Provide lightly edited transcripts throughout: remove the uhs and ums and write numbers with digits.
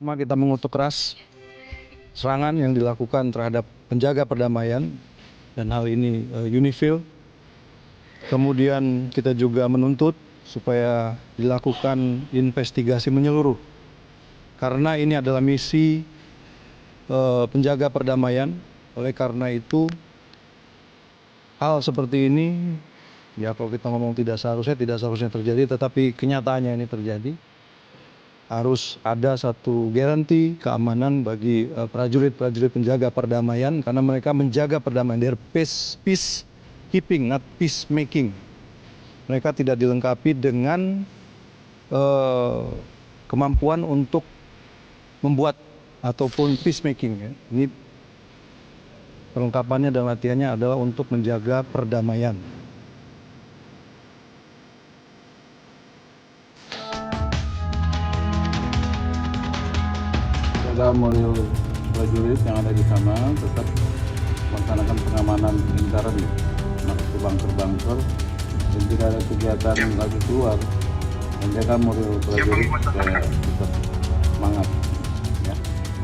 Pertama, kita mengutuk keras serangan yang dilakukan terhadap penjaga perdamaian dan hal ini UNIFIL. Kemudian kita juga menuntut supaya dilakukan investigasi menyeluruh karena ini adalah misi penjaga perdamaian. Oleh karena itu hal seperti ini ya, kalau kita ngomong tidak seharusnya terjadi, tetapi kenyataannya ini terjadi. Harus ada satu garansi keamanan bagi prajurit-prajurit penjaga perdamaian karena mereka menjaga perdamaian. They're peacekeeping, not peacemaking. Mereka tidak dilengkapi dengan kemampuan untuk membuat ataupun peacemaking. Ya. Ini perlengkapannya dan latihannya adalah untuk menjaga perdamaian. Jaga moral prajurit yang ada di sana tetap melaksanakan pengamanan lingkaran, masuk ke bunker-bunker, dan tidak ada kegiatan lagi keluar. Menjaga moral prajurit supaya tetap semangat. Ya.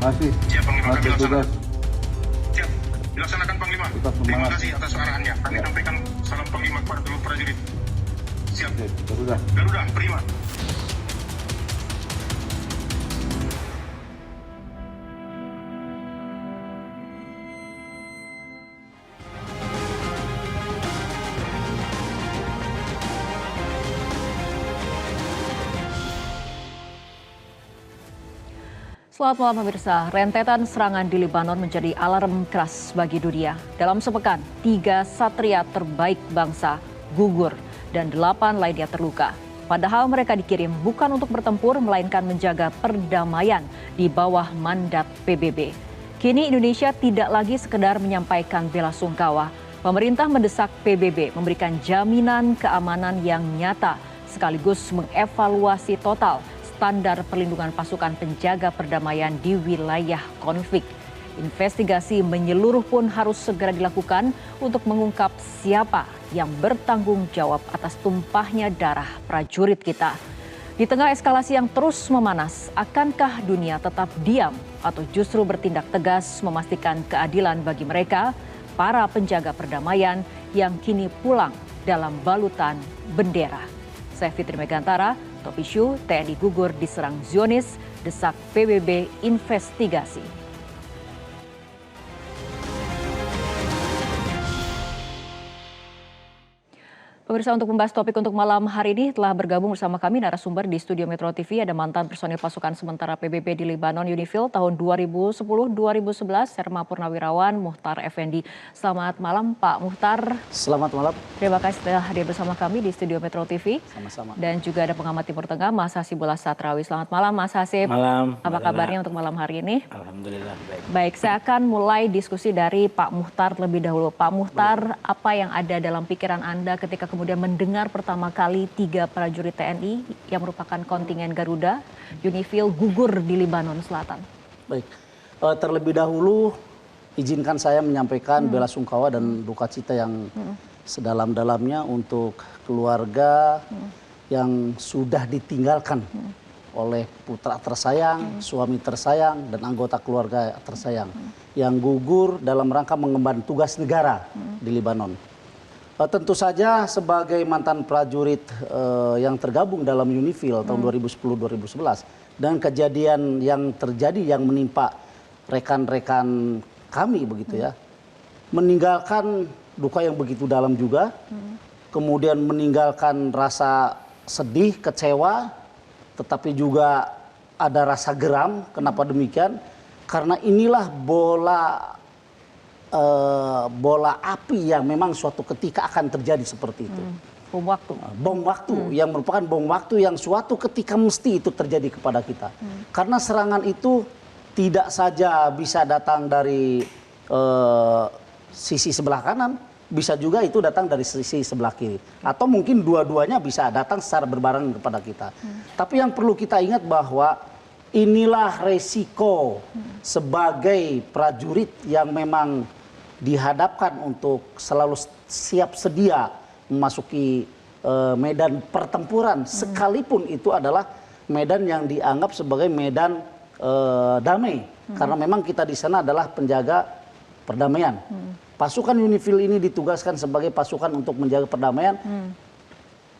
Masih tugas. Siap, dilaksanakan Panglima. Tetap Terima semangat. kasih atas arahannya. Kami Ya. sampaikan salam Panglima kepada seluruh prajurit. Siap. Oke, Garuda. Garuda, prima. Selamat malam pemirsa, rentetan serangan di Lebanon menjadi alarm keras bagi dunia. Dalam sepekan, 3 satria terbaik bangsa gugur dan 8 lainnya terluka. Padahal mereka dikirim bukan untuk bertempur, melainkan menjaga perdamaian di bawah mandat PBB. Kini Indonesia tidak lagi sekedar menyampaikan bela sungkawa. Pemerintah mendesak PBB memberikan jaminan keamanan yang nyata, sekaligus mengevaluasi total standar perlindungan pasukan penjaga perdamaian di wilayah konflik. Investigasi menyeluruh pun harus segera dilakukan untuk mengungkap siapa yang bertanggung jawab atas tumpahnya darah prajurit kita. Di tengah eskalasi yang terus memanas, akankah dunia tetap diam atau justru bertindak tegas memastikan keadilan bagi mereka, para penjaga perdamaian yang kini pulang dalam balutan bendera? Saya Fitri Megantara. Top isu, TNI gugur diserang Zionis, desak PBB investigasi. Pemirsa, untuk membahas topik untuk malam hari ini telah bergabung bersama kami narasumber di studio Metro TV. Ada mantan personil pasukan sementara PBB di Lebanon UNIFIL tahun 2010-2011, Serma Purnawirawan Muhtar Effendi. Selamat malam Pak Muhtar. Selamat malam. Terima kasih telah hadir bersama kami di studio Metro TV. Sama-sama. Dan juga ada pengamat Timur Tengah Mas Hasibullah Satrawi. Selamat malam Mas Hasib. Malam. Apa kabarnya untuk malam hari ini? Alhamdulillah baik. Baik, saya akan mulai diskusi dari Pak Muhtar lebih dahulu. Pak Muhtar, apa yang ada dalam pikiran Anda ketika kemudian mendengar pertama kali 3 prajurit TNI yang merupakan kontingen Garuda UNIFIL gugur di Lebanon Selatan? Baik. Terlebih dahulu izinkan saya menyampaikan bela sungkawa dan duka cita yang sedalam-dalamnya untuk keluarga yang sudah ditinggalkan oleh putra tersayang, suami tersayang, dan anggota keluarga tersayang yang gugur dalam rangka mengemban tugas negara di Lebanon. Tentu saja sebagai mantan prajurit yang tergabung dalam UNIFIL tahun 2010-2011 dan kejadian yang terjadi yang menimpa rekan-rekan kami begitu ya, meninggalkan duka yang begitu dalam juga, kemudian meninggalkan rasa sedih, kecewa, tetapi juga ada rasa geram. Kenapa demikian? Karena inilah bola api yang memang suatu ketika akan terjadi seperti itu. Bom waktu. Bom waktu yang merupakan bom waktu yang suatu ketika mesti itu terjadi kepada kita. Karena serangan itu tidak saja bisa datang dari sisi sebelah kanan, bisa juga itu datang dari sisi sebelah kiri. Atau mungkin dua-duanya bisa datang secara berbarengan kepada kita. Tapi yang perlu kita ingat bahwa inilah resiko sebagai prajurit yang memang dihadapkan untuk selalu siap sedia memasuki medan pertempuran, sekalipun itu adalah medan yang dianggap sebagai medan damai, karena memang kita di sana adalah penjaga perdamaian. Pasukan UNIFIL ini ditugaskan sebagai pasukan untuk menjaga perdamaian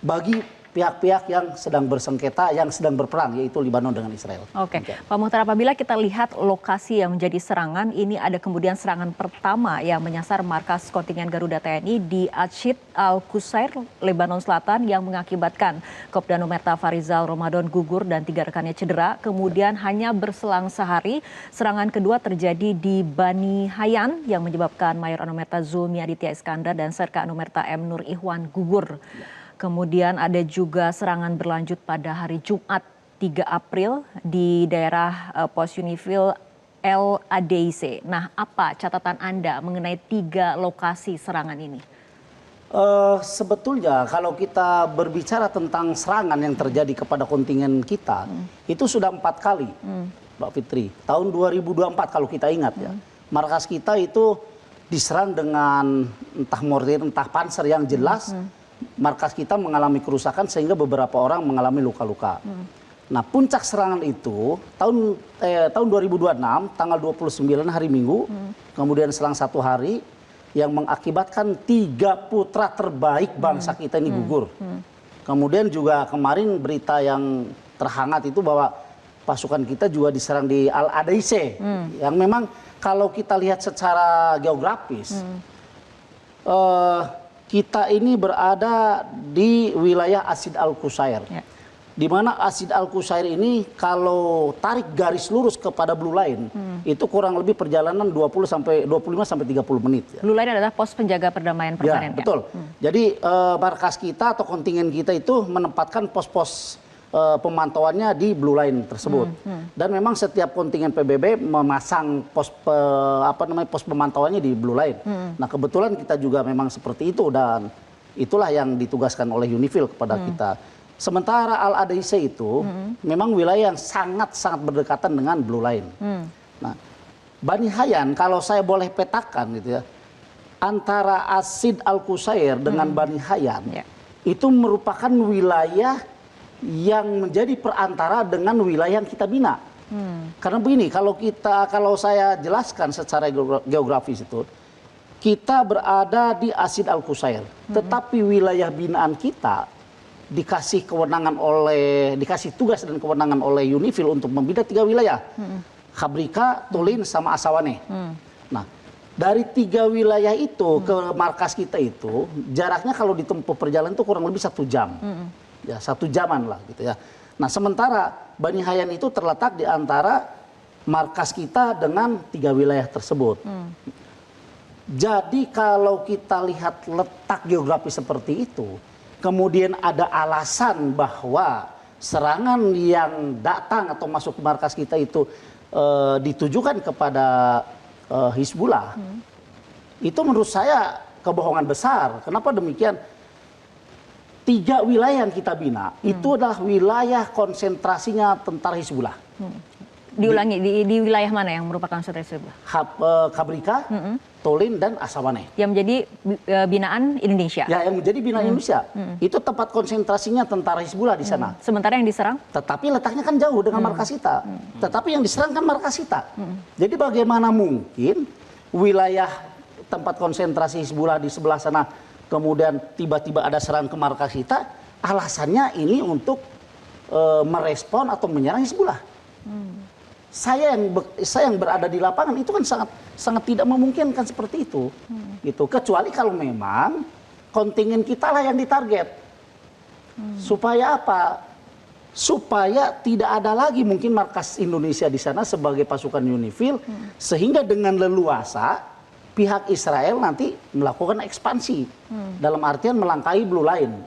bagi pihak-pihak yang sedang bersengketa, yang sedang berperang, yaitu Lebanon dengan Israel. Oke, Pak Muhtar, apabila kita lihat lokasi yang menjadi serangan, ini ada kemudian serangan pertama yang menyasar markas kontingen Garuda TNI di Atshid Al-Qusair, Lebanon Selatan, yang mengakibatkan Kopdanu Meta Farizal Ramadan gugur dan 3 rekannya cedera. Kemudian hanya berselang sehari, serangan kedua terjadi di Bani Hayan yang menyebabkan Mayor Anomerta Zulmi Aditya Iskandar dan Serka Anomerta M. Nur Ihwan gugur. Kemudian ada juga serangan berlanjut pada hari Jumat 3 April di daerah pos UNIFIL LADIC. Nah, apa catatan Anda mengenai 3 lokasi serangan ini? Sebetulnya kalau kita berbicara tentang serangan yang terjadi kepada kontingen kita, itu sudah 4 kali, Mbak Fitri. Tahun 2024 kalau kita ingat ya, markas kita itu diserang dengan entah mortir, entah panser yang jelas. Markas kita mengalami kerusakan sehingga beberapa orang mengalami luka-luka. Nah, puncak serangan itu tahun 2026 tanggal 29 hari Minggu, kemudian selang 1 hari yang mengakibatkan 3 putra terbaik bangsa kita ini gugur. Kemudian juga kemarin berita yang terhangat itu bahwa pasukan kita juga diserang di Al-Adaise, yang memang kalau kita lihat secara geografis, kita ini berada di wilayah Atshid Al-Qusair. Ya. Di mana Atshid Al-Qusair ini kalau tarik garis lurus kepada Blue Line, itu kurang lebih perjalanan 25 sampai 30 menit. Ya. Blue Line adalah pos penjaga perdamaian permanen. Ya, betul. Jadi markas kita atau kontingen kita itu menempatkan pos-pos pemantauannya di Blue Line tersebut. Dan memang setiap kontingen PBB memasang pos pemantauannya di Blue Line. Nah, kebetulan kita juga memang seperti itu dan itulah yang ditugaskan oleh UNIFIL kepada kita. Sementara Al-Adaise itu memang wilayah yang sangat-sangat berdekatan dengan Blue Line. Nah, Bani Hayan kalau saya boleh petakan gitu ya, antara Atshid Al-Qusair dengan Bani Hayan itu merupakan wilayah yang menjadi perantara dengan wilayah yang kita bina. Karena begini, kalau saya jelaskan secara geografis itu, kita berada di Atshid Al-Qusair, tetapi wilayah binaan kita dikasih tugas dan kewenangan oleh UNIFIL untuk membina 3 wilayah, Khabrika, Tulin, sama Asawane. Nah, dari 3 wilayah itu ke markas kita itu jaraknya kalau ditempuh perjalanan itu kurang lebih 1 jam. Ya, 1 jaman lah gitu ya. Nah, sementara Bani Hayan itu terletak di antara markas kita dengan 3 wilayah tersebut. Jadi kalau kita lihat letak geografis seperti itu, kemudian ada alasan bahwa serangan yang datang atau masuk ke markas kita itu ditujukan kepada Hizbullah, itu menurut saya kebohongan besar. Kenapa demikian? 3 wilayah yang kita bina itu adalah wilayah konsentrasinya tentara Hizbullah. Diulangi, di wilayah mana yang merupakan konsentrasi Hizbullah? Khabrika, Tulin, dan Asawaneh. Yang menjadi binaan Indonesia? Ya, yang menjadi binaan Indonesia. Itu tempat konsentrasinya tentara Hizbullah di sana. Sementara yang diserang? Tetapi letaknya kan jauh dengan markas kita. Tetapi yang diserang kan markas kita. Jadi bagaimana mungkin wilayah tempat konsentrasi Hizbullah di sebelah sana kemudian tiba-tiba ada serangan ke markas kita, alasannya ini untuk merespon atau menyerang Hizbullah. Saya yang berada di lapangan itu kan sangat tidak memungkinkan seperti itu. Gitu. Kecuali kalau memang kontingen kita lah yang ditarget. Supaya apa? Supaya tidak ada lagi mungkin markas Indonesia di sana sebagai pasukan UNIFIL, sehingga dengan leluasa pihak Israel nanti melakukan ekspansi dalam artian melangkahi Blue Line.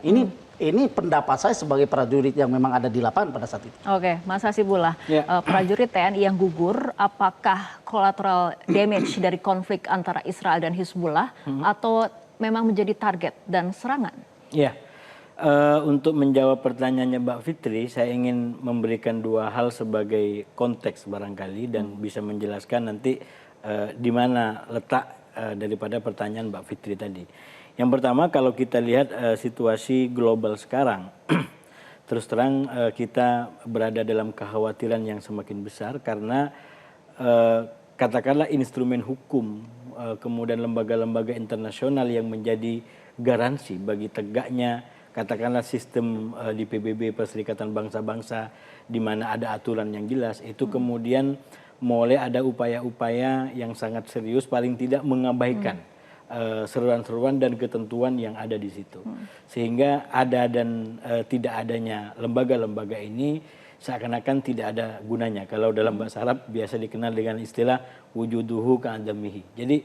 Ini pendapat saya sebagai prajurit yang memang ada di lapangan pada saat itu. Oke, Mas Hasibullah, prajurit TNI yang gugur, apakah collateral damage dari konflik antara Israel dan Hizbullah atau memang menjadi target dan serangan? Ya, untuk menjawab pertanyaannya Mbak Fitri, saya ingin memberikan 2 hal sebagai konteks barangkali dan bisa menjelaskan nanti di mana letak daripada pertanyaan Mbak Fitri tadi. Yang pertama, kalau kita lihat situasi global sekarang, terus terang kita berada dalam kekhawatiran yang semakin besar karena katakanlah instrumen hukum, kemudian lembaga-lembaga internasional yang menjadi garansi bagi tegaknya katakanlah sistem di PBB Perserikatan Bangsa-Bangsa di mana ada aturan yang jelas, itu kemudian mulai ada upaya-upaya yang sangat serius paling tidak mengabaikan seruan-seruan dan ketentuan yang ada di situ. Sehingga ada dan tidak adanya lembaga-lembaga ini seakan-akan tidak ada gunanya. Kalau dalam bahasa Arab biasa dikenal dengan istilah wujuduhu ka'adamihi. Jadi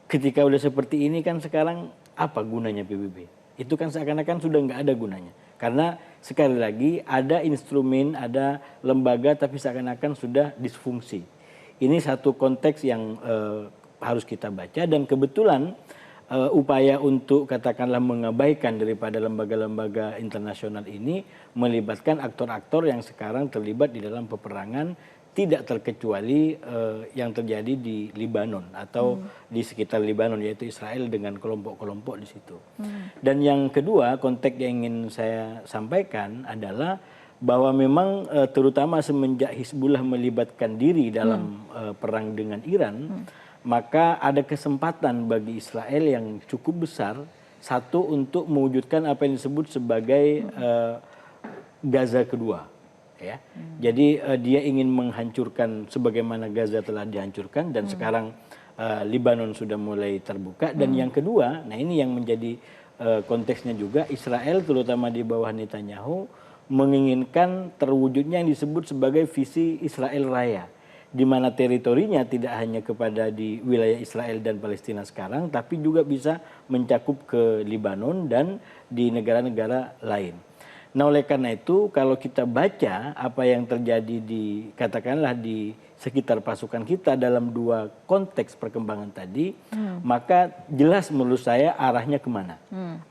ketika udah seperti ini kan sekarang apa gunanya PBB? Itu kan seakan-akan sudah nggak ada gunanya. Karena sekali lagi ada instrumen, ada lembaga tapi seakan-akan sudah disfungsi. Ini satu konteks yang harus kita baca dan kebetulan upaya untuk katakanlah mengabaikan daripada lembaga-lembaga internasional ini melibatkan aktor-aktor yang sekarang terlibat di dalam peperangan tidak terkecuali yang terjadi di Libanon atau di sekitar Libanon yaitu Israel dengan kelompok-kelompok di situ. Dan yang kedua konteks yang ingin saya sampaikan adalah bahwa memang terutama semenjak Hizbullah melibatkan diri dalam perang dengan Iran, maka ada kesempatan bagi Israel yang cukup besar, satu untuk mewujudkan apa yang disebut sebagai Gaza kedua. Ya. Jadi dia ingin menghancurkan sebagaimana Gaza telah dihancurkan dan sekarang Libanon sudah mulai terbuka. Dan yang kedua, nah ini yang menjadi konteksnya juga, Israel terutama di bawah Netanyahu menginginkan terwujudnya yang disebut sebagai visi Israel Raya, di mana teritorinya tidak hanya kepada di wilayah Israel dan Palestina sekarang, tapi juga bisa mencakup ke Libanon dan di negara-negara lain. Nah oleh karena itu kalau kita baca apa yang terjadi di katakanlah di sekitar pasukan kita dalam dua konteks perkembangan tadi, maka jelas menurut saya arahnya kemana.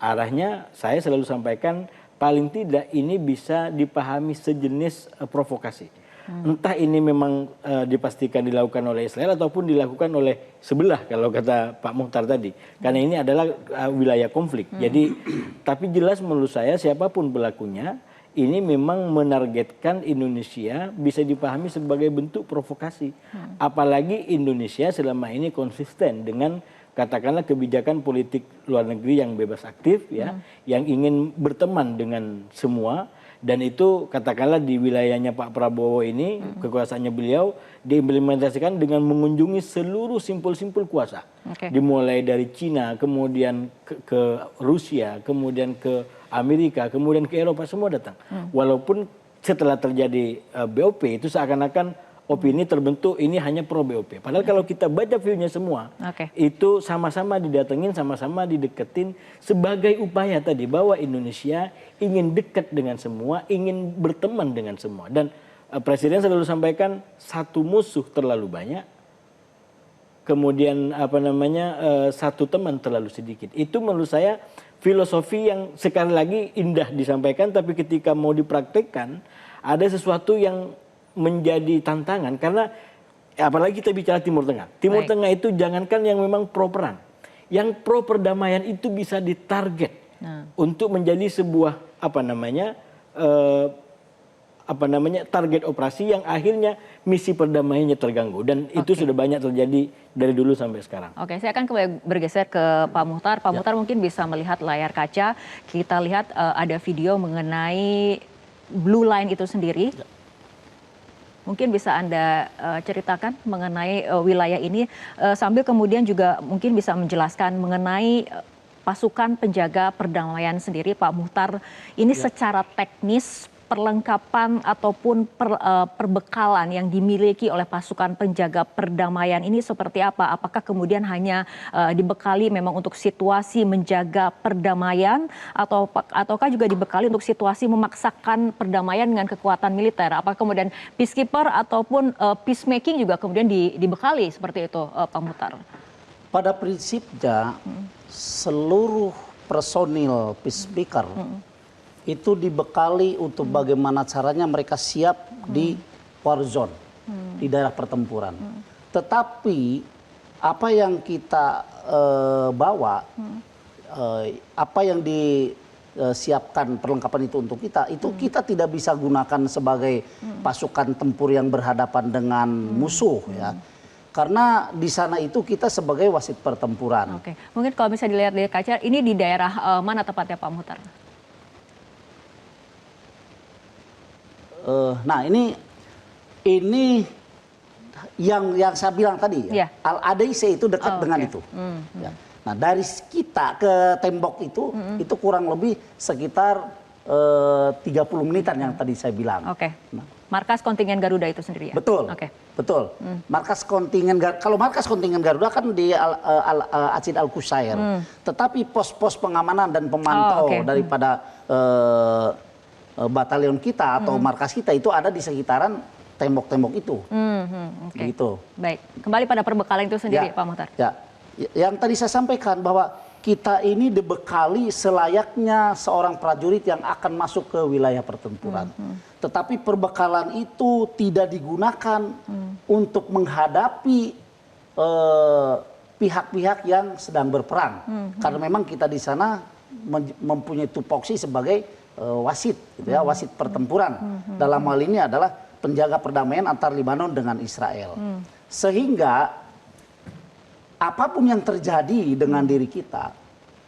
Arahnya saya selalu sampaikan paling tidak ini bisa dipahami sejenis provokasi. Entah ini memang dipastikan dilakukan oleh Israel ataupun dilakukan oleh sebelah kalau kata Pak Muhtar tadi. Karena ini adalah wilayah konflik. Jadi tapi jelas menurut saya siapapun pelakunya ini memang menargetkan Indonesia bisa dipahami sebagai bentuk provokasi. Apalagi Indonesia selama ini konsisten dengan katakanlah kebijakan politik luar negeri yang bebas aktif ya, yang ingin berteman dengan semua. Dan itu katakanlah di wilayahnya Pak Prabowo ini, kekuasaannya beliau diimplementasikan dengan mengunjungi seluruh simpul-simpul kuasa. Dimulai dari Cina, kemudian ke Rusia, kemudian ke Amerika, kemudian ke Eropa, semua datang. Walaupun setelah terjadi BOP itu seakan-akan opini terbentuk ini hanya pro BOP. Padahal kalau kita baca view-nya semua, itu sama-sama didatengin, sama-sama dideketin sebagai upaya tadi bahwa Indonesia ingin dekat dengan semua, ingin berteman dengan semua. Dan Presiden selalu sampaikan satu musuh terlalu banyak, kemudian satu teman terlalu sedikit. Itu menurut saya filosofi yang sekali lagi indah disampaikan, tapi ketika mau dipraktekkan ada sesuatu yang menjadi tantangan karena apalagi kita bicara Timur Tengah. Timur Tengah itu jangankan yang memang pro perang, yang pro perdamaian itu bisa ditarget untuk menjadi sebuah target operasi yang akhirnya misi perdamaiannya terganggu dan itu sudah banyak terjadi dari dulu sampai sekarang. Oke, saya akan bergeser ke Pak Muhtar. Pak Muhtar mungkin bisa melihat layar kaca. Kita lihat ada video mengenai Blue Line itu sendiri. Mungkin bisa Anda ceritakan mengenai wilayah ini sambil kemudian juga mungkin bisa menjelaskan mengenai pasukan penjaga perdamaian sendiri, Pak Muhtar. Ini secara teknis perlengkapan ataupun perbekalan yang dimiliki oleh pasukan penjaga perdamaian ini seperti apa? Apakah kemudian hanya dibekali memang untuk situasi menjaga perdamaian ataukah juga dibekali untuk situasi memaksakan perdamaian dengan kekuatan militer? Apakah kemudian peacekeeper ataupun peacemaking juga kemudian dibekali seperti itu, Pak Muhtar? Pada prinsipnya seluruh personil peacemaker itu dibekali untuk bagaimana caranya mereka siap di war zone, di daerah pertempuran. Tetapi apa yang kita bawa, apa yang siapkan perlengkapan itu untuk kita, itu kita tidak bisa gunakan sebagai pasukan tempur yang berhadapan dengan musuh ya. Karena di sana itu kita sebagai wasit pertempuran. Oke, mungkin kalau bisa dilihat dari kaca, ini di daerah mana tepatnya Pak Muhtar? Nah ini yang saya bilang tadi ya, Al-Adaise itu dekat dengan itu. Ya. Nah dari kita ke tembok itu kurang lebih sekitar 30 menitan yang tadi saya bilang. Oke. Markas kontingen Garuda itu sendiri ya? Betul. Betul. Markas kontingen kalau markas kontingen Garuda kan di Acid Al-Qusair. Tetapi pos-pos pengamanan dan pemantau daripada batalion kita atau markas kita itu ada di sekitaran tembok-tembok itu. Begitu. Baik. Kembali pada perbekalan itu sendiri Pak Muhtar. Ya. Yang tadi saya sampaikan bahwa kita ini dibekali selayaknya seorang prajurit yang akan masuk ke wilayah pertempuran. Tetapi perbekalan itu tidak digunakan untuk menghadapi pihak-pihak yang sedang berperang. Karena memang kita di sana mempunyai tupoksi sebagai wasit, gitu ya, wasit pertempuran. Dalam hal ini adalah penjaga perdamaian antar Lebanon dengan Israel. Sehingga apapun yang terjadi dengan diri kita,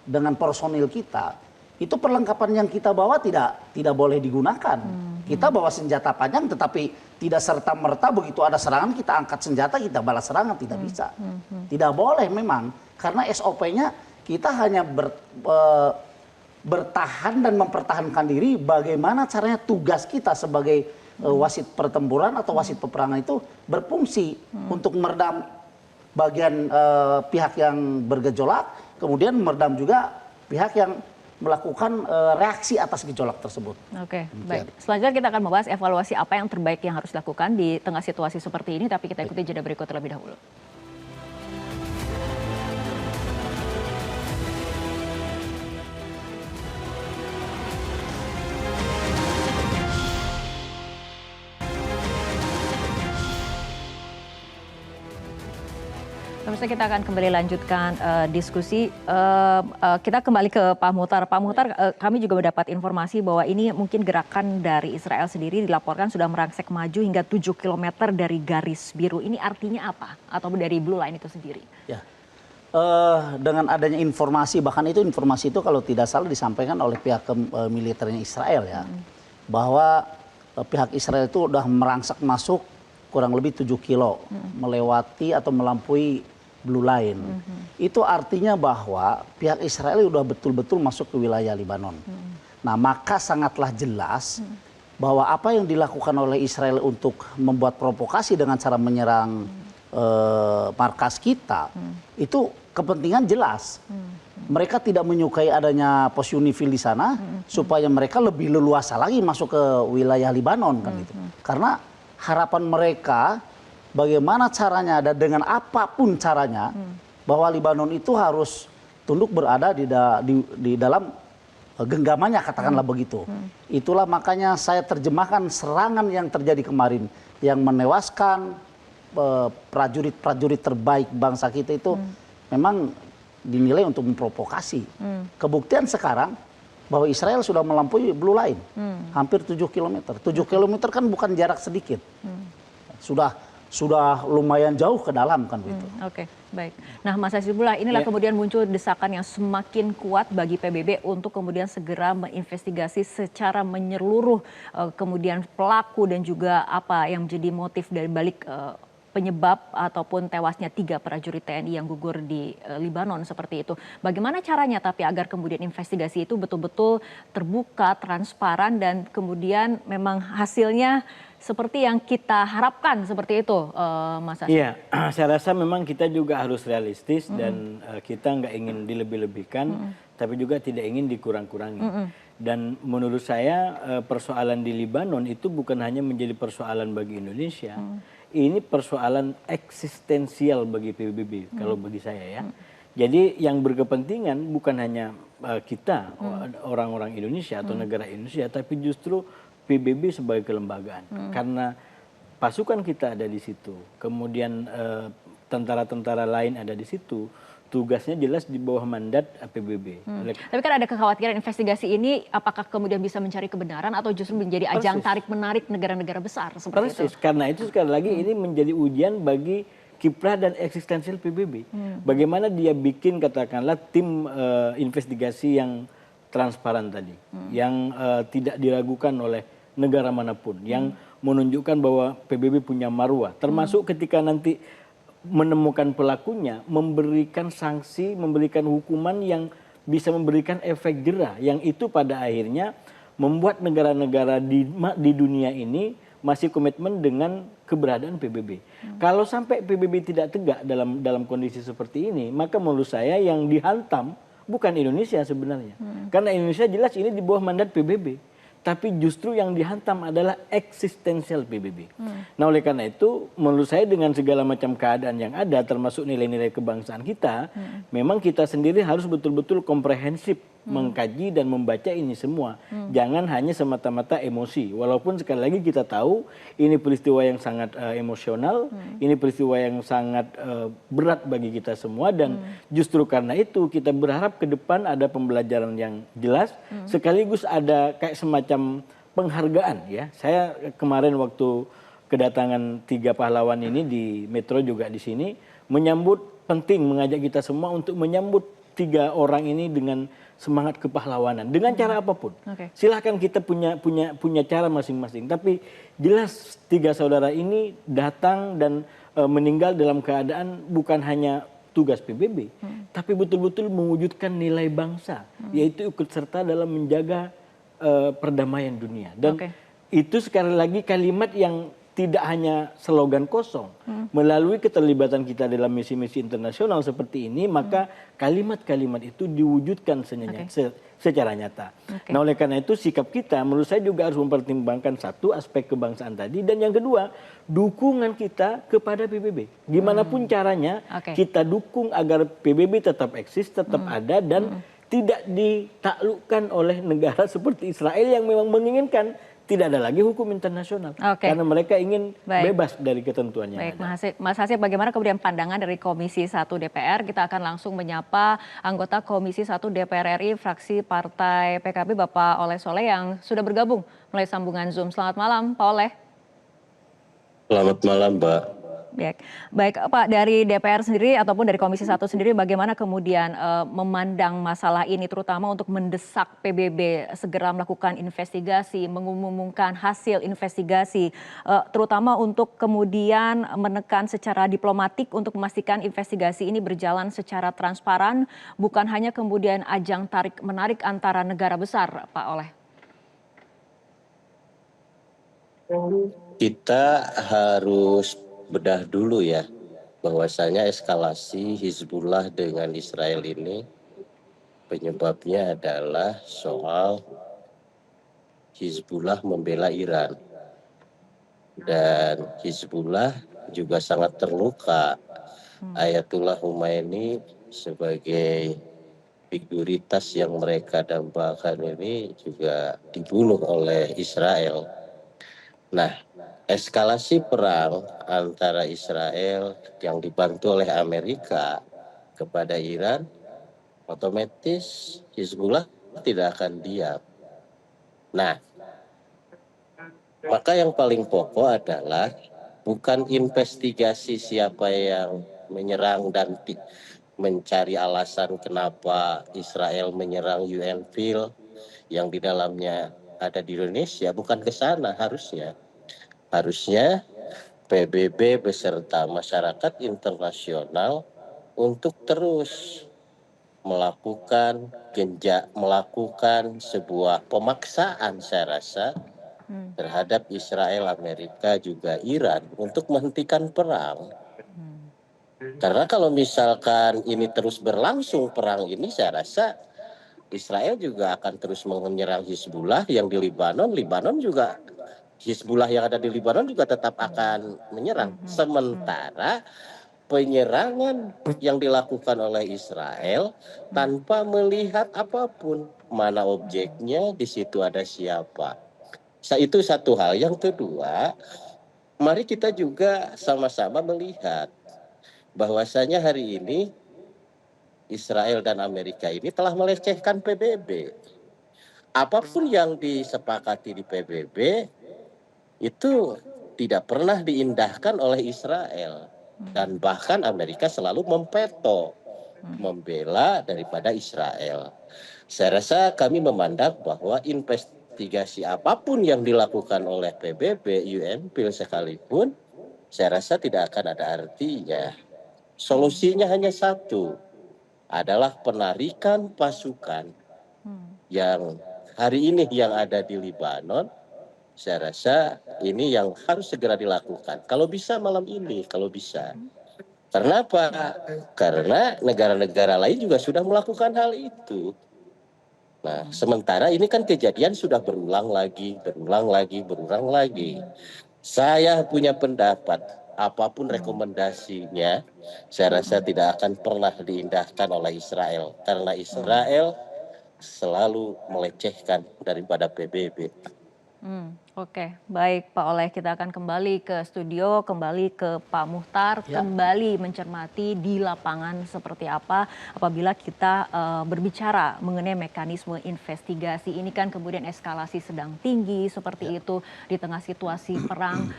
dengan personil kita, itu perlengkapan yang kita bawa tidak boleh digunakan. Kita bawa senjata panjang, tetapi tidak serta-merta begitu ada serangan kita angkat senjata, kita balas serangan, tidak bisa. Tidak boleh memang, karena SOP-nya kita hanya bertahan dan mempertahankan diri. Bagaimana caranya tugas kita sebagai wasit pertempuran atau wasit peperangan itu berfungsi untuk meredam bagian pihak yang bergejolak, kemudian meredam juga pihak yang melakukan reaksi atas gejolak tersebut. Oke, baik. Selanjutnya kita akan membahas evaluasi apa yang terbaik yang harus dilakukan di tengah situasi seperti ini, tapi kita ikuti jeda berikut terlebih dahulu. Pemirsa, kita akan kembali lanjutkan diskusi. Kita kembali ke Pak Muhtar. Pak Muhtar, kami juga mendapat informasi bahwa ini mungkin gerakan dari Israel sendiri dilaporkan sudah merangsek maju hingga 7 km dari garis biru. Ini artinya apa? Atau dari Blue Line itu sendiri? Ya, dengan adanya informasi, bahkan itu informasi itu kalau tidak salah disampaikan oleh pihak militernya Israel ya, bahwa pihak Israel itu sudah merangsek masuk kurang lebih 7 kilo, melewati atau melampaui Blue Line. Itu artinya bahwa pihak Israel sudah betul-betul masuk ke wilayah Lebanon. Nah, maka sangatlah jelas bahwa apa yang dilakukan oleh Israel untuk membuat provokasi dengan cara menyerang markas kita, itu kepentingan jelas. Mereka tidak menyukai adanya pos Unifil di sana, supaya mereka lebih leluasa lagi masuk ke wilayah Lebanon kan gitu. Karena harapan mereka bagaimana caranya dan dengan apapun caranya bahwa Lebanon itu harus tunduk berada di dalam genggamannya, katakanlah begitu. Itulah makanya saya terjemahkan serangan yang terjadi kemarin yang menewaskan prajurit-prajurit terbaik bangsa kita itu memang dinilai untuk memprovokasi. Kebuktian sekarang bahwa Israel sudah melampaui Blue Line, hampir 7 km. 7 km kan bukan jarak sedikit. Sudah lumayan jauh ke dalam kan begitu. Oke, baik. Nah, Mas Hasibullah, inilah kemudian muncul desakan yang semakin kuat bagi PBB untuk kemudian segera menginvestigasi secara menyeluruh kemudian pelaku dan juga apa yang menjadi motif dari balik penyebab ataupun tewasnya 3 prajurit TNI yang gugur di Lebanon seperti itu. Bagaimana caranya tapi agar kemudian investigasi itu betul-betul terbuka, transparan dan kemudian memang hasilnya seperti yang kita harapkan seperti itu, Mas Hasim? Iya, saya rasa memang kita juga harus realistis dan kita nggak ingin dilebih-lebihkan, tapi juga tidak ingin dikurang-kurangi. Dan menurut saya persoalan di Lebanon itu bukan hanya menjadi persoalan bagi Indonesia, ini persoalan eksistensial bagi PBB kalau bagi saya ya. Jadi yang berkepentingan bukan hanya kita orang-orang Indonesia atau negara Indonesia, tapi justru PBB sebagai kelembagaan. Karena pasukan kita ada di situ, kemudian tentara-tentara lain ada di situ, tugasnya jelas di bawah mandat PBB. Tapi kan ada kekhawatiran investigasi ini apakah kemudian bisa mencari kebenaran atau justru menjadi ajang tarik-menarik negara-negara besar seperti itu? Persis, karena itu sekali lagi ini menjadi ujian bagi kiprah dan eksistensial PBB. Bagaimana dia bikin katakanlah tim investigasi yang transparan tadi, yang tidak diragukan oleh negara manapun, yang menunjukkan bahwa PBB punya marwah, termasuk ketika nanti menemukan pelakunya, memberikan sanksi, memberikan hukuman yang bisa memberikan efek jera, yang itu pada akhirnya membuat negara-negara di dunia ini masih komitmen dengan keberadaan PBB. Kalau sampai PBB tidak tegak dalam kondisi seperti ini, maka menurut saya yang dihantam bukan Indonesia sebenarnya. Karena Indonesia jelas ini di bawah mandat PBB. Tapi justru yang dihantam adalah eksistensial PBB. Nah oleh karena itu menurut saya dengan segala macam keadaan yang ada termasuk nilai-nilai kebangsaan kita, memang kita sendiri harus betul-betul komprehensif mengkaji dan membaca ini semua. Jangan hanya semata-mata emosi. Walaupun sekali lagi kita tahu ini peristiwa yang sangat emosional, ini peristiwa yang sangat berat bagi kita semua dan justru karena itu kita berharap ke depan ada pembelajaran yang jelas, sekaligus ada kayak semacam penghargaan ya. Saya kemarin waktu kedatangan 3 pahlawan ini di Metro juga di sini menyambut penting mengajak kita semua untuk menyambut 3 orang ini dengan semangat kepahlawanan dengan cara apapun. Silahkan kita punya cara masing-masing. Tapi jelas 3 saudara ini datang dan meninggal dalam keadaan bukan hanya tugas PBB, tapi betul-betul mewujudkan nilai bangsa, yaitu ikut serta dalam menjaga perdamaian dunia. Dan itu sekali lagi kalimat yang tidak hanya slogan kosong. Melalui keterlibatan kita dalam misi-misi internasional seperti ini, maka kalimat-kalimat itu diwujudkan secara nyata. Nah oleh karena itu sikap kita menurut saya juga harus mempertimbangkan satu aspek kebangsaan tadi. Dan yang kedua, dukungan kita kepada PBB. Gimana pun caranya kita dukung agar PBB tetap eksis, tetap ada dan tidak ditaklukkan oleh negara seperti Israel yang memang menginginkan tidak ada lagi hukum internasional karena mereka ingin bebas dari ketentuannya. Baik, Mas Hasib, bagaimana kemudian pandangan dari Komisi 1 DPR? Kita akan langsung menyapa anggota Komisi 1 DPR RI fraksi Partai PKB Bapak Oleh Soleh yang sudah bergabung melalui sambungan Zoom. Selamat malam, Pak Oleh. Selamat malam, Mbak. Baik Pak, dari DPR sendiri ataupun dari Komisi 1 sendiri bagaimana kemudian memandang masalah ini terutama untuk mendesak PBB segera melakukan investigasi, mengumumkan hasil investigasi terutama untuk kemudian menekan secara diplomatik untuk memastikan investigasi ini berjalan secara transparan bukan hanya kemudian ajang tarik-menarik antara negara besar, Pak Oleh. Kita harus bedah dulu ya, bahwasanya eskalasi Hizbullah dengan Israel ini penyebabnya adalah soal Hizbullah membela Iran. Dan Hizbullah juga sangat terluka. Ayatullah Khomeini sebagai figuritas yang mereka dambakan ini juga dibunuh oleh Israel. Nah, eskalasi perang antara Israel yang dibantu oleh Amerika kepada Iran, otomatis Hizbullah tidak akan diam. Nah, maka yang paling pokok adalah bukan investigasi siapa yang menyerang dan mencari alasan kenapa Israel menyerang UNFIL yang di dalamnya ada di Indonesia, bukan ke sana harusnya. Harusnya PBB beserta masyarakat internasional untuk terus melakukan sebuah pemaksaan saya rasa terhadap Israel, Amerika juga Iran untuk menghentikan perang. Karena kalau misalkan ini terus berlangsung perang ini saya rasa Israel juga akan terus menyerang Hizbullah yang di Libanon juga Hizbullah yang ada di Libanon juga tetap akan menyerang. Sementara penyerangan yang dilakukan oleh Israel tanpa melihat apapun. Mana objeknya, di situ ada siapa. Itu satu hal. Yang kedua, mari kita juga sama-sama melihat bahwasanya hari ini Israel dan Amerika ini telah melecehkan PBB. Apapun yang disepakati di PBB itu tidak pernah diindahkan oleh Israel. Dan bahkan Amerika selalu memveto, membela daripada Israel. Saya rasa kami memandang bahwa investigasi apapun yang dilakukan oleh PBB, UNPIL sekalipun, saya rasa tidak akan ada artinya. Solusinya hanya satu, adalah penarikan pasukan yang hari ini yang ada di Libanon. Saya rasa ini yang harus segera dilakukan. Kalau bisa malam ini, kalau bisa. Karena apa? Karena negara-negara lain juga sudah melakukan hal itu. Nah, sementara ini kan kejadian sudah berulang lagi. Saya punya pendapat, apapun rekomendasinya, saya rasa tidak akan pernah diindahkan oleh Israel. Karena Israel selalu melecehkan daripada PBB. Oke, baik Pak Oleh, kita akan kembali ke studio, kembali ke Pak Muhtar, kembali mencermati di lapangan seperti apa apabila kita berbicara mengenai mekanisme investigasi. Ini kan kemudian eskalasi sedang tinggi seperti itu di tengah situasi perang.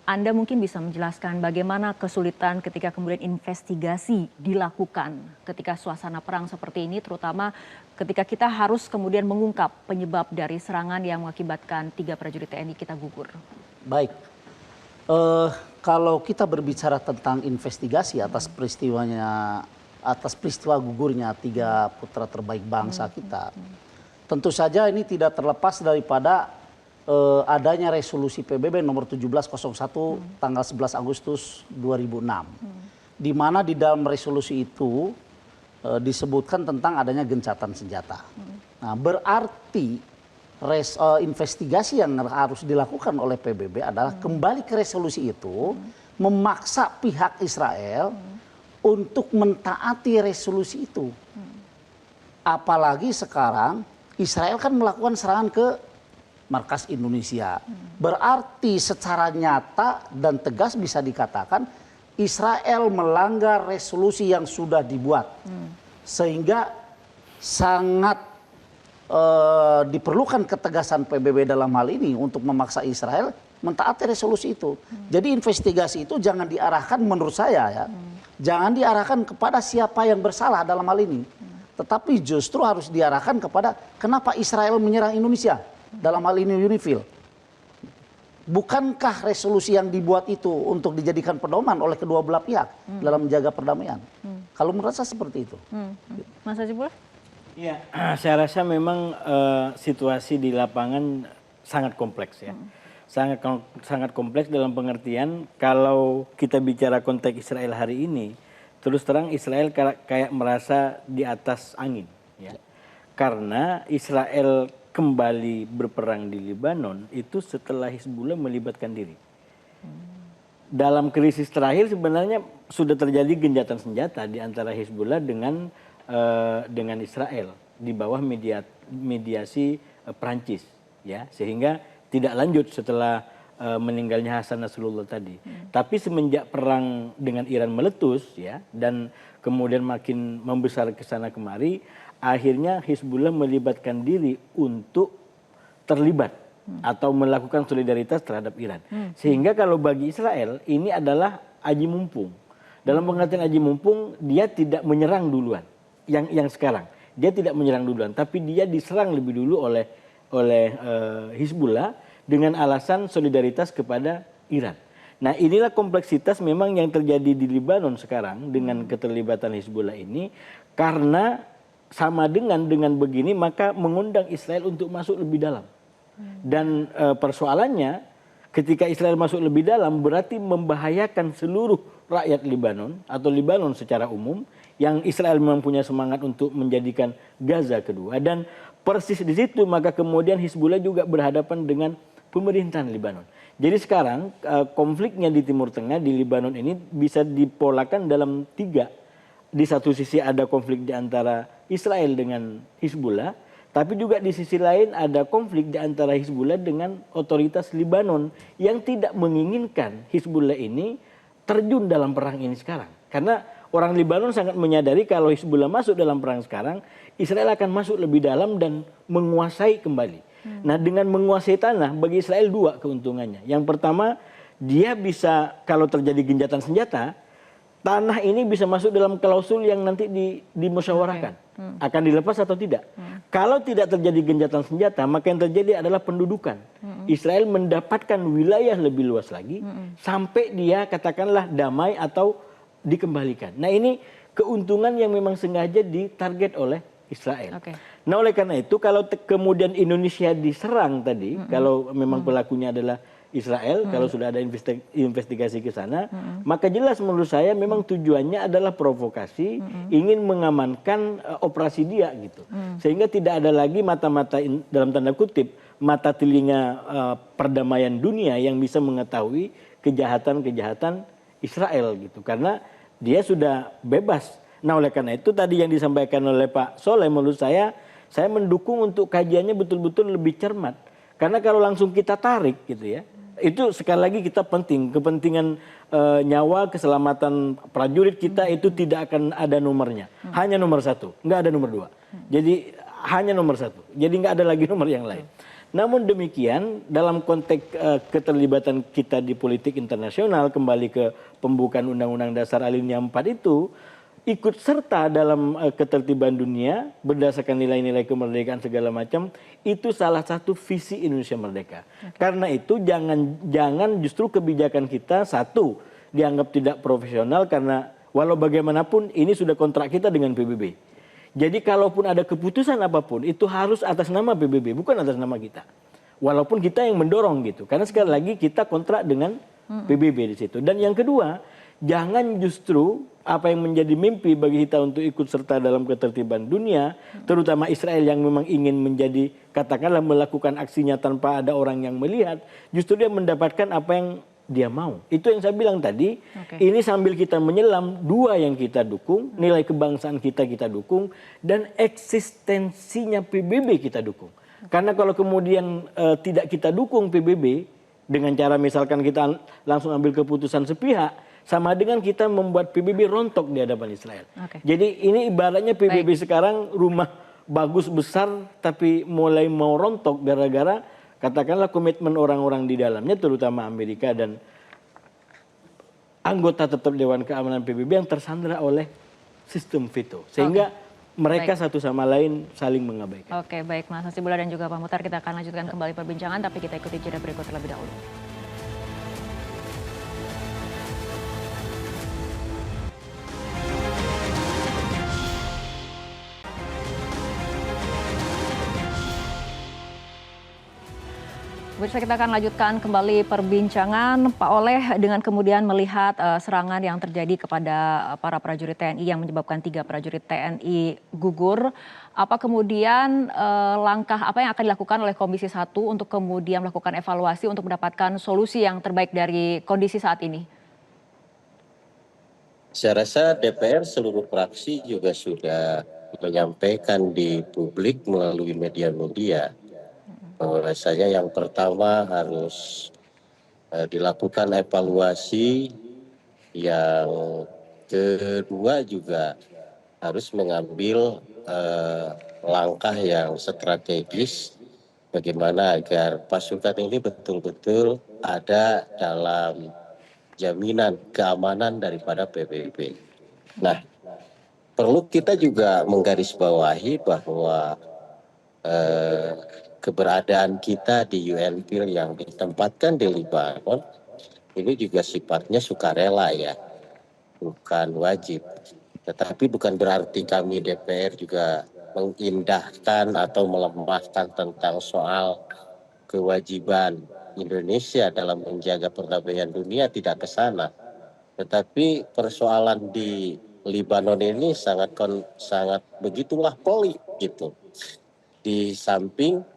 Anda mungkin bisa menjelaskan bagaimana kesulitan ketika kemudian investigasi dilakukan ketika suasana perang seperti ini, terutama ketika kita harus kemudian mengungkap penyebab dari serangan yang mengakibatkan 3 prajurit TNI kita gugur. Baik, kalau kita berbicara tentang investigasi atas peristiwa gugurnya 3 putra terbaik bangsa kita, tentu saja ini tidak terlepas daripada adanya resolusi PBB nomor 1701 tanggal 11 Agustus 2006. Di mana di dalam resolusi itu disebutkan tentang adanya gencatan senjata. Nah, berarti investigasi yang harus dilakukan oleh PBB adalah kembali ke resolusi itu, memaksa pihak Israel untuk mentaati resolusi itu. Apalagi sekarang Israel kan melakukan serangan ke markas Indonesia. Berarti secara nyata dan tegas bisa dikatakan Israel melanggar resolusi yang sudah dibuat. Sehingga sangat diperlukan ketegasan PBB dalam hal ini untuk memaksa Israel mentaati resolusi itu. Jadi investigasi itu jangan diarahkan, menurut saya ya, jangan diarahkan kepada siapa yang bersalah dalam hal ini. Tetapi justru harus diarahkan kepada kenapa Israel menyerang Indonesia. Dalam hal ini UNIFIL. Bukankah resolusi yang dibuat itu untuk dijadikan pedoman oleh kedua belah pihak dalam menjaga perdamaian? Kalau menurut saya seperti itu. Mas Hajibullah? Ya, saya rasa memang situasi di lapangan sangat kompleks ya. Sangat kompleks dalam pengertian kalau kita bicara konteks Israel hari ini, terus terang Israel kayak merasa di atas angin ya. Karena Israel kembali berperang di Libanon itu setelah Hizbullah melibatkan diri. Dalam krisis terakhir sebenarnya sudah terjadi gencatan senjata di antara Hizbullah dengan Israel di bawah mediasi Prancis ya, sehingga tidak lanjut setelah meninggalnya Hasan Nasrullah tadi. Tapi semenjak perang dengan Iran meletus ya dan kemudian makin membesar ke sana kemari, akhirnya Hizbullah melibatkan diri untuk terlibat atau melakukan solidaritas terhadap Iran. Sehingga kalau bagi Israel ini adalah aji mumpung. Dalam pengertian aji mumpung, dia tidak menyerang duluan. Yang sekarang dia tidak menyerang duluan, tapi dia diserang lebih dulu oleh Hizbullah dengan alasan solidaritas kepada Iran. Nah, inilah kompleksitas memang yang terjadi di Libanon sekarang dengan keterlibatan Hizbullah ini, karena sama dengan begini maka mengundang Israel untuk masuk lebih dalam. Dan persoalannya ketika Israel masuk lebih dalam berarti membahayakan seluruh rakyat Libanon atau Libanon secara umum, yang Israel memang punya semangat untuk menjadikan Gaza kedua. Dan persis di situ maka kemudian Hizbullah juga berhadapan dengan pemerintahan Libanon. Jadi sekarang konfliknya di Timur Tengah, di Libanon ini bisa dipolakan dalam 3. Di satu sisi ada konflik di antara Israel dengan Hizbullah, tapi juga di sisi lain ada konflik di antara Hizbullah dengan otoritas Libanon yang tidak menginginkan Hizbullah ini terjun dalam perang ini sekarang. Karena orang Libanon sangat menyadari kalau Hizbullah masuk dalam perang sekarang, Israel akan masuk lebih dalam dan menguasai kembali. Nah, dengan menguasai tanah, bagi Israel dua keuntungannya. Yang pertama, dia bisa kalau terjadi gencatan senjata, tanah ini bisa masuk dalam klausul yang nanti dimusyawarahkan. Akan dilepas atau tidak. Kalau tidak terjadi gencatan senjata, maka yang terjadi adalah pendudukan. Israel mendapatkan wilayah lebih luas lagi, sampai dia katakanlah damai atau dikembalikan. Nah, ini keuntungan yang memang sengaja ditarget oleh Israel. Nah, oleh karena itu kalau kemudian Indonesia diserang tadi, kalau memang pelakunya adalah Israel, kalau sudah ada investigasi ke sana, maka jelas menurut saya memang tujuannya adalah provokasi, ingin mengamankan operasi dia gitu. Sehingga tidak ada lagi mata-mata dalam tanda kutip, mata telinga perdamaian dunia yang bisa mengetahui kejahatan-kejahatan Israel gitu. Karena dia sudah bebas. Nah, oleh karena itu tadi yang disampaikan oleh Pak Soleh, menurut saya mendukung untuk kajiannya betul-betul lebih cermat. Karena kalau langsung kita tarik gitu ya, itu sekali lagi kita kepentingan nyawa, keselamatan prajurit kita itu tidak akan ada nomornya. Hanya nomor satu, nggak ada nomor dua. Jadi hanya nomor satu, jadi nggak ada lagi nomor yang lain. Namun demikian dalam konteks keterlibatan kita di politik internasional, kembali ke pembukaan Undang-Undang Dasar Alinea 4 itu, ikut serta dalam ketertiban dunia berdasarkan nilai-nilai kemerdekaan segala macam, itu salah satu visi Indonesia Merdeka. Karena itu jangan justru kebijakan kita satu dianggap tidak profesional, karena walau bagaimanapun ini sudah kontrak kita dengan PBB. Jadi kalaupun ada keputusan apapun itu harus atas nama PBB, bukan atas nama kita. Walaupun kita yang mendorong gitu. Karena sekali lagi kita kontrak dengan PBB di situ. Dan yang kedua, jangan justru apa yang menjadi mimpi bagi kita untuk ikut serta dalam ketertiban dunia, terutama Israel yang memang ingin menjadi, katakanlah melakukan aksinya tanpa ada orang yang melihat, justru dia mendapatkan apa yang dia mau. Itu yang saya bilang tadi, ini sambil kita menyelam, dua yang kita dukung, nilai kebangsaan kita dukung, dan eksistensinya PBB kita dukung. Karena kalau kemudian tidak kita dukung PBB, dengan cara misalkan kita langsung ambil keputusan sepihak, sama dengan kita membuat PBB rontok di hadapan Israel. Jadi ini ibaratnya PBB sekarang rumah bagus besar tapi mulai mau rontok gara-gara katakanlah komitmen orang-orang di dalamnya, terutama Amerika dan anggota tetap Dewan Keamanan PBB yang tersandra oleh sistem veto. Sehingga mereka satu sama lain saling mengabaikan. Oke, baik Mas Hasibullah dan juga Pak Muhtar, kita akan lanjutkan kembali perbincangan, tapi kita ikuti jeda berikut terlebih dahulu. Pemirsa, kita akan lanjutkan kembali perbincangan. Pak Oleh, dengan kemudian melihat serangan yang terjadi kepada para prajurit TNI yang menyebabkan 3 prajurit TNI gugur, apa kemudian langkah apa yang akan dilakukan oleh Komisi 1 untuk kemudian melakukan evaluasi untuk mendapatkan solusi yang terbaik dari kondisi saat ini? Saya rasa DPR seluruh fraksi juga sudah menyampaikan di publik melalui media-media bahwasanya yang pertama harus dilakukan evaluasi, yang kedua juga harus mengambil langkah yang strategis bagaimana agar pasukan ini betul-betul ada dalam jaminan keamanan daripada PBB. Nah, perlu kita juga menggarisbawahi bahwa keberadaan kita di UNFIL yang ditempatkan di Libanon ini juga sifatnya sukarela ya, bukan wajib. Tetapi bukan berarti kami DPR juga mengindahkan atau melemahkan tentang soal kewajiban Indonesia dalam menjaga perdamaian dunia, tidak ke sana. Tetapi persoalan di Libanon ini sangat begitulah pelik gitu. Di samping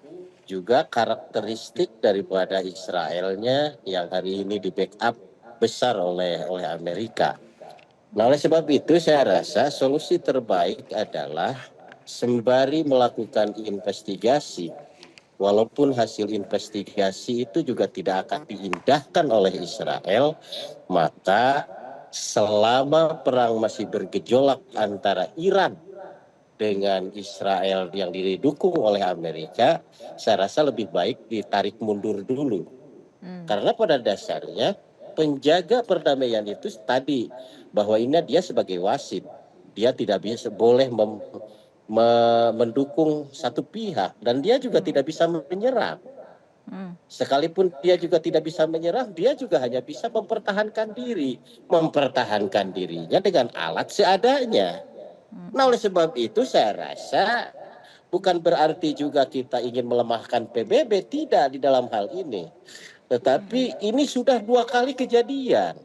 juga karakteristik daripada Israelnya yang hari ini di backup besar oleh Amerika. Nah, oleh sebab itu saya rasa solusi terbaik adalah sembari melakukan investigasi, walaupun hasil investigasi itu juga tidak akan diindahkan oleh Israel, maka selama perang masih bergejolak antara Iran dengan Israel yang didukung oleh Amerika, saya rasa lebih baik ditarik mundur dulu. Karena pada dasarnya penjaga perdamaian itu tadi, bahwa ini dia sebagai wasit, dia tidak bisa boleh mendukung satu pihak, dan dia juga tidak bisa menyerang. Sekalipun dia juga tidak bisa menyerang, dia juga hanya bisa mempertahankan dirinya dengan alat seadanya. Nah, oleh sebab itu saya rasa bukan berarti juga kita ingin melemahkan PBB, tidak di dalam hal ini. Tetapi ini sudah 2 kali kejadian.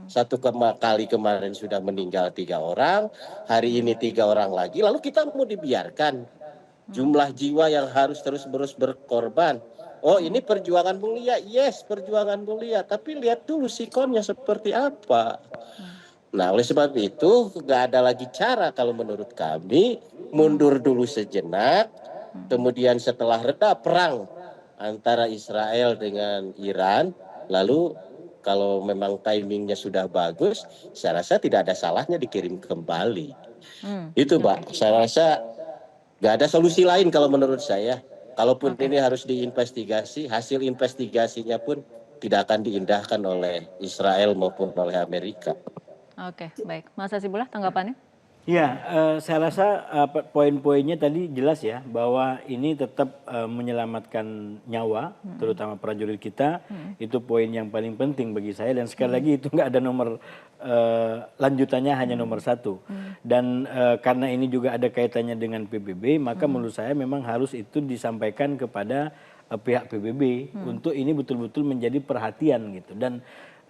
Satu kali kemarin sudah meninggal 3 orang, hari ini 3 orang lagi, lalu kita mau dibiarkan jumlah jiwa yang harus terus-menerus berkorban. Oh, ini perjuangan mulia, yes, perjuangan mulia, tapi lihat dulu sikonnya seperti apa. Nah, oleh sebab itu nggak ada lagi cara kalau menurut kami mundur dulu sejenak, kemudian setelah reda perang antara Israel dengan Iran, lalu kalau memang timingnya sudah bagus, saya rasa tidak ada salahnya dikirim kembali. Itu, Mbak. Saya rasa nggak ada solusi lain kalau menurut saya. Kalaupun ini harus diinvestigasi, hasil investigasinya pun tidak akan diindahkan oleh Israel maupun oleh Amerika. Oke, baik. Mas Hasibullah, tanggapannya? Ya, saya rasa poin-poinnya tadi jelas ya, bahwa ini tetap menyelamatkan nyawa, terutama prajurit kita. Itu poin yang paling penting bagi saya, dan sekali lagi itu nggak ada nomor lanjutannya, hanya nomor 1. Dan karena ini juga ada kaitannya dengan PBB, maka menurut saya memang harus itu disampaikan kepada pihak PBB untuk ini betul-betul menjadi perhatian gitu. Dan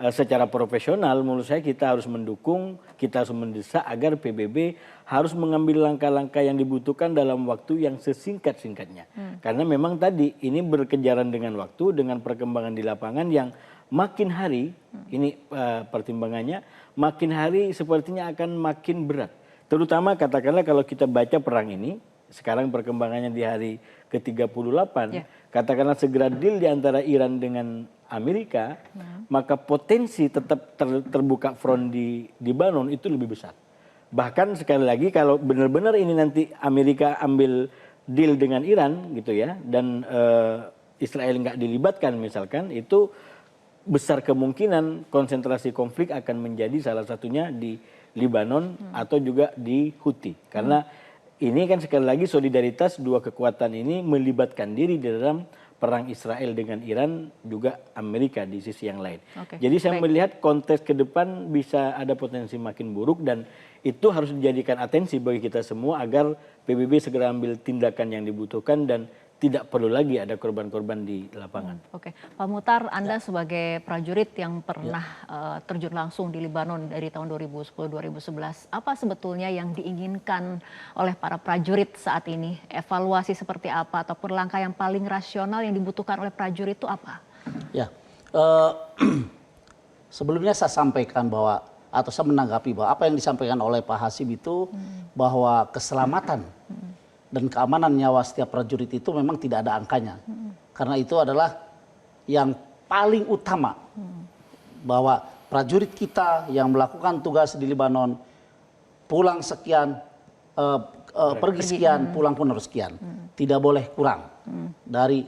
secara profesional menurut saya kita harus mendukung, kita harus mendesak agar PBB harus mengambil langkah-langkah yang dibutuhkan dalam waktu yang sesingkat-singkatnya. Karena memang tadi ini berkejaran dengan waktu, dengan perkembangan di lapangan yang makin hari, ini pertimbangannya, makin hari sepertinya akan makin berat. Terutama katakanlah kalau kita baca perang ini, sekarang perkembangannya di hari ke-38, katakanlah segera deal di antara Iran dengan Amerika, maka potensi tetap terbuka front di Lebanon itu lebih besar. Bahkan sekali lagi kalau benar-benar ini nanti Amerika ambil deal dengan Iran gitu ya, dan Israel nggak dilibatkan misalkan, itu besar kemungkinan konsentrasi konflik akan menjadi salah satunya di Lebanon atau juga di Houthi. Karena ini kan sekali lagi solidaritas dua kekuatan ini melibatkan diri di dalam perang Israel dengan Iran, juga Amerika di sisi yang lain. Jadi saya melihat konteks ke depan bisa ada potensi makin buruk, dan itu harus dijadikan atensi bagi kita semua agar PBB segera ambil tindakan yang dibutuhkan dan tidak perlu lagi ada korban-korban di lapangan. Oke, Pak Muhtar, Anda sebagai prajurit yang pernah terjun langsung di Lebanon dari tahun 2010-2011, apa sebetulnya yang diinginkan oleh para prajurit saat ini? Evaluasi seperti apa ataupun langkah yang paling rasional yang dibutuhkan oleh prajurit itu apa? Ya, sebelumnya saya sampaikan bahwa, atau saya menanggapi bahwa apa yang disampaikan oleh Pak Hasib itu bahwa keselamatan dan keamanan nyawa setiap prajurit itu memang tidak ada angkanya. Karena itu adalah yang paling utama. Bahwa prajurit kita yang melakukan tugas di Lebanon, pulang sekian, pergi sekian, pulang pun harus sekian. Tidak boleh kurang dari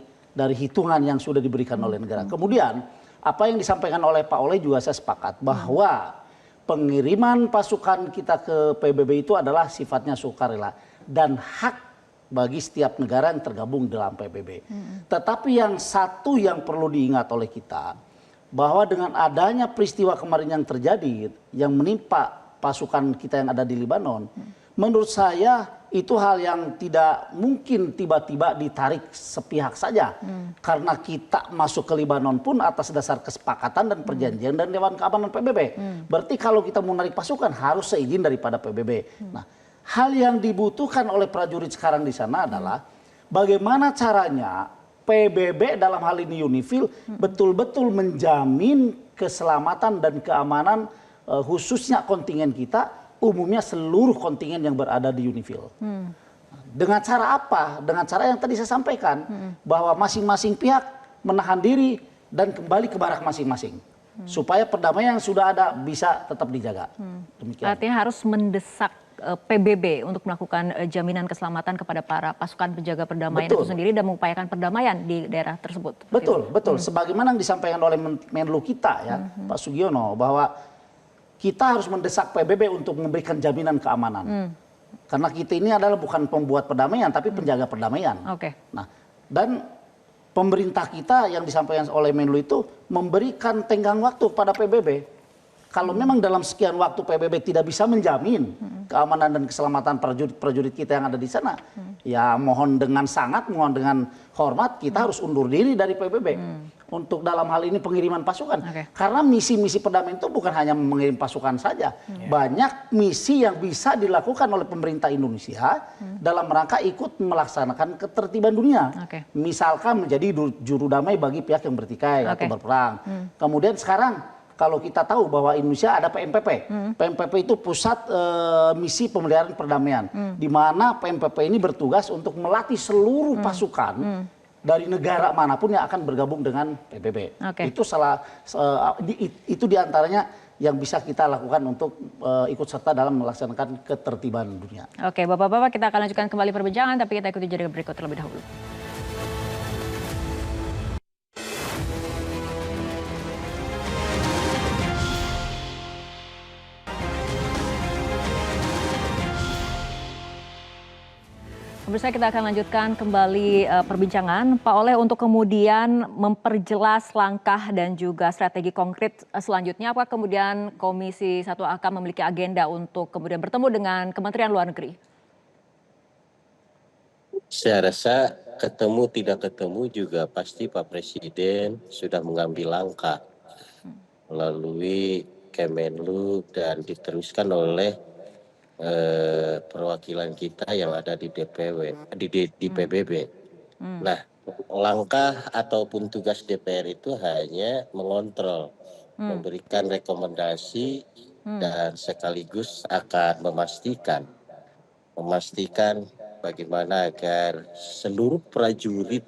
hitungan yang sudah diberikan oleh negara. Kemudian apa yang disampaikan oleh Pak Oleh juga saya sepakat bahwa pengiriman pasukan kita ke PBB itu adalah sifatnya sukarela dan hak bagi setiap negara yang tergabung dalam PBB. Tetapi yang satu yang perlu diingat oleh kita, bahwa dengan adanya peristiwa kemarin yang terjadi, yang menimpa pasukan kita yang ada di Lebanon, menurut saya itu hal yang tidak mungkin tiba-tiba ditarik sepihak saja. Karena kita masuk ke Lebanon pun atas dasar kesepakatan dan perjanjian dan Dewan Keamanan PBB. Berarti kalau kita mau narik pasukan harus seizin daripada PBB. Nah, hal yang dibutuhkan oleh prajurit sekarang di sana adalah bagaimana caranya PBB dalam hal ini UNIFIL betul-betul menjamin keselamatan dan keamanan khususnya kontingen kita, umumnya seluruh kontingen yang berada di UNIFIL. Dengan cara apa? Dengan cara yang tadi saya sampaikan, bahwa masing-masing pihak menahan diri dan kembali ke barak masing-masing. supaya perdamaian yang sudah ada bisa tetap dijaga. Demikian. Artinya harus mendesak PBB untuk melakukan jaminan keselamatan kepada para pasukan penjaga perdamaian itu sendiri dan mengupayakan perdamaian di daerah tersebut. Betul, betul. Sebagaimana yang disampaikan oleh Menlu kita ya, Pak Sugiono, bahwa kita harus mendesak PBB untuk memberikan jaminan keamanan. Karena kita ini adalah bukan pembuat perdamaian, tapi penjaga perdamaian. Oke. Nah, dan pemerintah kita yang disampaikan oleh Menlu itu memberikan tenggang waktu pada PBB. Kalau memang dalam sekian waktu PBB tidak bisa menjamin keamanan dan keselamatan prajurit kita yang ada di sana, ya mohon dengan dengan hormat kita harus undur diri dari PBB untuk dalam hal ini pengiriman pasukan. Karena misi-misi perdamaian itu bukan hanya mengirim pasukan saja, banyak misi yang bisa dilakukan oleh pemerintah Indonesia dalam rangka ikut melaksanakan ketertiban dunia. Misalkan menjadi juru damai bagi pihak yang bertikai atau berperang. Kemudian sekarang kalau kita tahu bahwa Indonesia ada PMPP. PMPP itu pusat misi pemeliharaan perdamaian. Di mana PMPP ini bertugas untuk melatih seluruh pasukan dari negara manapun yang akan bergabung dengan PBB. Itu itu diantaranya yang bisa kita lakukan untuk ikut serta dalam melaksanakan ketertiban dunia. Oke, Bapak-bapak, kita akan lanjutkan kembali perbincangan, tapi kita ikuti jeda berikut terlebih dahulu. Pemirsa, kita akan lanjutkan kembali perbincangan. Pak Oleh, untuk kemudian memperjelas langkah dan juga strategi konkret selanjutnya, apa kemudian Komisi 1 akan memiliki agenda untuk kemudian bertemu dengan Kementerian Luar Negeri? Saya rasa ketemu tidak ketemu juga pasti Pak Presiden sudah mengambil langkah melalui Kemenlu dan diteruskan oleh perwakilan kita yang ada di di PBB. Nah, langkah ataupun tugas DPR itu hanya mengontrol, memberikan rekomendasi dan sekaligus akan memastikan bagaimana agar seluruh prajurit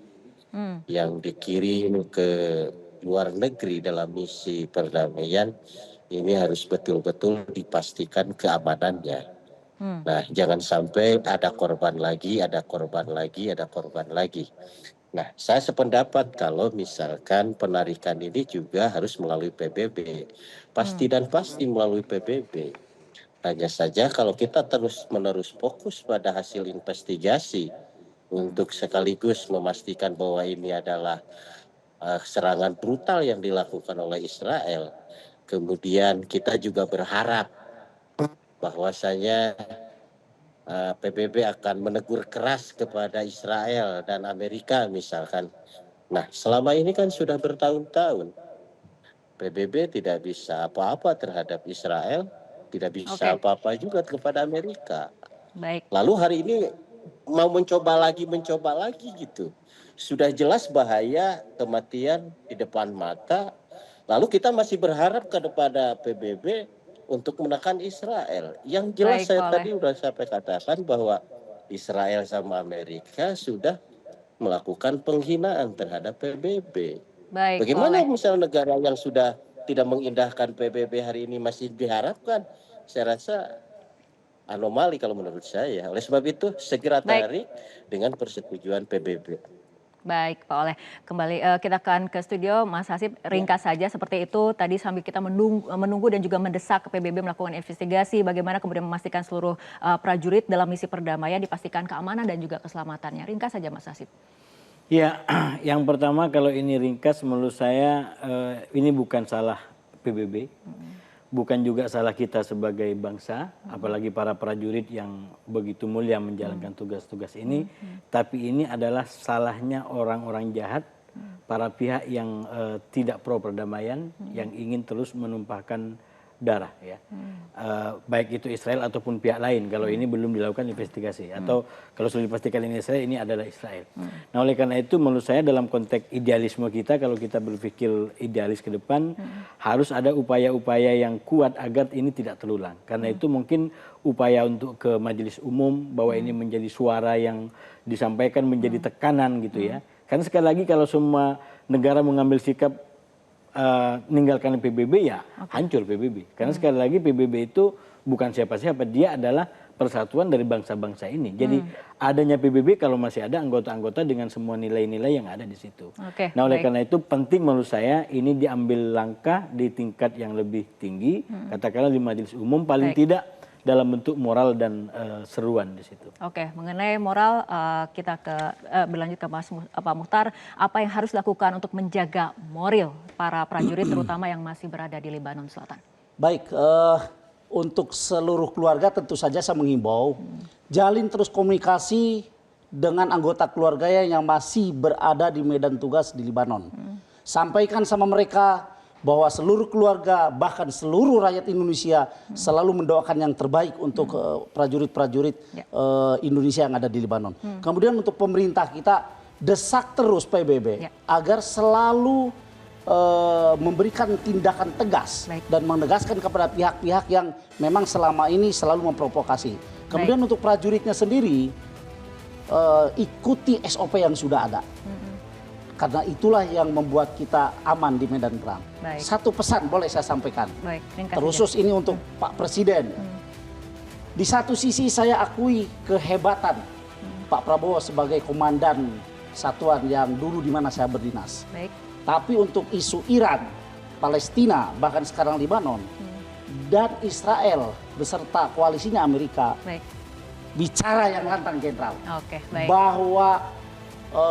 yang dikirim ke luar negeri dalam misi perdamaian ini harus betul-betul dipastikan keamanannya. Nah, jangan sampai ada korban lagi. Nah, saya sependapat kalau misalkan penarikan ini juga harus melalui PBB. Pasti melalui PBB. Hanya saja kalau kita terus-menerus fokus pada hasil investigasi untuk sekaligus memastikan bahwa ini adalah serangan brutal yang dilakukan oleh Israel. Kemudian kita juga berharap bahwasanya PBB akan menegur keras kepada Israel dan Amerika misalkan. Nah, selama ini kan sudah bertahun-tahun PBB tidak bisa apa-apa terhadap Israel, tidak bisa apa-apa juga kepada Amerika. Lalu hari ini mau mencoba lagi gitu. Sudah jelas bahaya kematian di depan mata. Lalu kita masih berharap kepada PBB untuk menekan Israel. Yang jelas tadi sudah saya katakan bahwa Israel sama Amerika sudah melakukan penghinaan terhadap PBB. Bagaimana misalnya negara yang sudah tidak mengindahkan PBB hari ini masih diharapkan? Saya rasa anomali kalau menurut saya. Oleh sebab itu segera tarik dengan persetujuan PBB. Baik, Pak Oleh. Kembali kita akan ke studio, Mas Hasib. Ringkas saja seperti itu. Tadi sambil kita menunggu dan juga mendesak PBB melakukan investigasi, bagaimana kemudian memastikan seluruh prajurit dalam misi perdamaian dipastikan keamanan dan juga keselamatannya. Ringkas saja, Mas Hasib. Ya, yang pertama kalau ini ringkas menurut saya ini bukan salah PBB. Bukan juga salah kita sebagai bangsa, apalagi para prajurit yang begitu mulia menjalankan tugas-tugas ini. Tapi ini adalah salahnya orang-orang jahat, para pihak yang tidak pro perdamaian, yang ingin terus menumpahkan darah, ya. Baik itu Israel ataupun pihak lain, kalau ini belum dilakukan investigasi. Atau kalau sudah dipastikan ini Israel, ini adalah Israel. Nah, oleh karena itu menurut saya dalam konteks idealisme kita, kalau kita berpikir idealis ke depan, harus ada upaya-upaya yang kuat agar ini tidak terulang. Karena itu mungkin upaya untuk ke majelis umum, bahwa ini menjadi suara yang disampaikan menjadi tekanan gitu ya. Karena sekali lagi kalau semua negara mengambil sikap ninggalkan PBB ya hancur PBB. Karena sekali lagi PBB itu bukan siapa-siapa, dia adalah persatuan dari bangsa-bangsa ini. Jadi adanya PBB kalau masih ada anggota-anggota dengan semua nilai-nilai yang ada di situ. Oke, Nah oleh baik. karena itu penting menurut saya ini diambil langkah di tingkat yang lebih tinggi, katakanlah di majelis umum paling Baik. tidak dalam bentuk moral dan seruan di situ. Oke, mengenai moral kita berlanjut ke Pak Muhtar, apa yang harus dilakukan untuk menjaga moral para prajurit terutama yang masih berada di Lebanon Selatan? Baik, untuk seluruh keluarga tentu saja saya menghimbau jalin terus komunikasi dengan anggota keluarga yang masih berada di medan tugas di Lebanon. Sampaikan sama mereka bahwa seluruh keluarga bahkan seluruh rakyat Indonesia selalu mendoakan yang terbaik untuk prajurit-prajurit Indonesia yang ada di Lebanon. Kemudian untuk pemerintah kita desak terus PBB agar selalu memberikan tindakan tegas Baik. dan menegaskan kepada pihak-pihak yang memang selama ini selalu memprovokasi. Kemudian untuk prajuritnya sendiri ikuti SOP yang sudah ada. Karena itulah yang membuat kita aman di medan perang. Baik. Satu pesan boleh saya sampaikan. Baik, ringkas Terusus saja. ini untuk Pak Presiden. Di satu sisi saya akui kehebatan Pak Prabowo sebagai komandan satuan yang dulu di mana saya berdinas. Baik. Tapi untuk isu Iran, Palestina, bahkan sekarang Lebanon, dan Israel beserta koalisinya Amerika, Baik. bicara yang lantang Jenderal. Oke, baik. Bahwa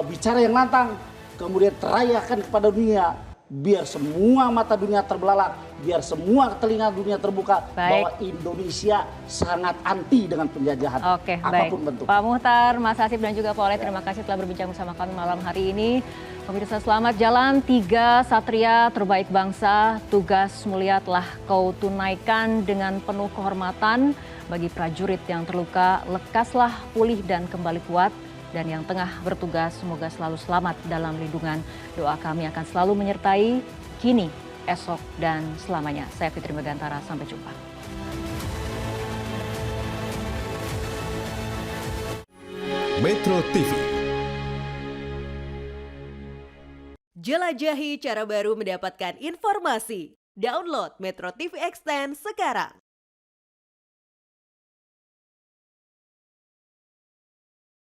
bicara yang lantang, kemudian terayakan kepada dunia, biar semua mata dunia terbelalak, biar semua telinga dunia terbuka, Baik. bahwa Indonesia sangat anti dengan penjajahan Oke, baik. apapun bentuk. Pak Muhtar, Mas Hasib dan juga Pak Oleh, terima kasih telah berbincang bersama kami malam hari ini. Pemirsa, selamat jalan 3 satria terbaik bangsa. Tugas mulia telah kau tunaikan dengan penuh kehormatan. Bagi prajurit yang terluka, lekaslah pulih dan kembali kuat. Dan yang tengah bertugas, semoga selalu selamat dalam lindungan. Doa kami akan selalu menyertai kini, esok, dan selamanya. Saya Fitri Megantara, sampai jumpa. Metro TV. Jelajahi cara baru mendapatkan informasi. Download Metro TV Extend sekarang.